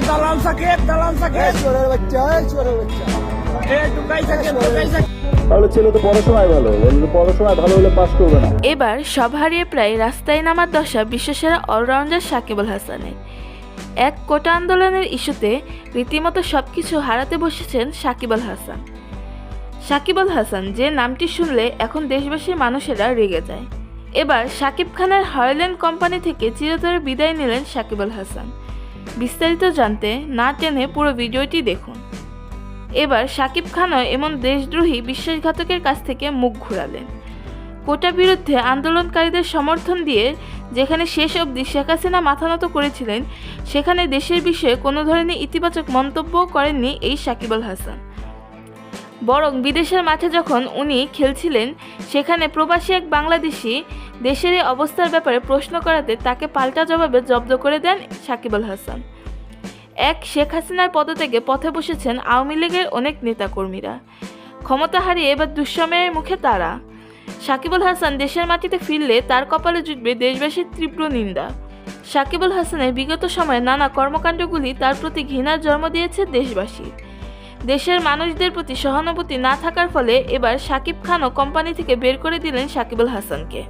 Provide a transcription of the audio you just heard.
দালাল সাকিব, দালাল সাকিব, চোরের বাচ্চা, চোরের বাচ্চা। টুকাই সাকিব, টুকাই সাকিব। তাহলে ছেলে তো পড়াশোনায় ভালো, বললে পড়াশোনায় ভালো হলে পাস করবে না। এবার সব হারিয়ে প্রায় রাস্তায় নামার দশা বিশ্বসেরা অলরাউন্ডার সাকিব আল হাসানের। এক কোটা আন্দোলনের ইস্যুতে রীতিমতো সবকিছু হারাতে বসেছেন সাকিব আল হাসান। সাকিব আল হাসান যে নামটি শুনলে এখন দেশবাসীর মানুষেরা রেগে যায়। এবার শাকিব খানের হয়ল্যান্ড কোম্পানি থেকে চিরতরে বিদায় নিলেন সাকিব আল হাসান। বিস্তারিত জানতে না টেনে পুরো ভিডিওটি দেখুন। এবার শাকিব খানও এমন দেশদ্রোহী বিশ্বাসঘাতকের কাছ থেকে মুখ ঘুরালেন। কোটা বিরুদ্ধে আন্দোলনকারীদের সমর্থন দিয়ে যেখানে শেষ অবধি শেখ হাসিনা মাথা নত করেছিলেন, সেখানে দেশের বিষয়ে কোনো ধরনের ইতিবাচক মন্তব্যও করেননি এই সাকিব আল হাসান। বরং বিদেশের মাঠে যখন উনি খেলছিলেন, সেখানে প্রবাসী এক বাংলাদেশি দেশের এই অবস্থার ব্যাপারে প্রশ্ন করাতে তাকে পাল্টা জবাবে জব্দ করে দেন সাকিব আল হাসান। এক শেখ হাসিনার পদত্যাগে পথে বসেছেন আওয়ামী লীগের অনেক নেতাকর্মীরা। ক্ষমতা হারিয়ে এবার দুঃসময়ের মুখে তারা। সাকিব আল হাসান দেশের মাটিতে ফিরলে তার কপালে জুটবে দেশবাসীর তীব্র নিন্দা। সাকিব আল হাসানের বিগত সময়ে নানা কর্মকাণ্ডগুলি তার প্রতি ঘৃণার জন্ম দিয়েছে দেশবাসী। দেশের মানুষদের প্রতি সহানুভূতি না থাকার ফলে এবার সাকিব খানও কোম্পানি থেকে বের করে দিলেন সাকিব আল হাসানকে।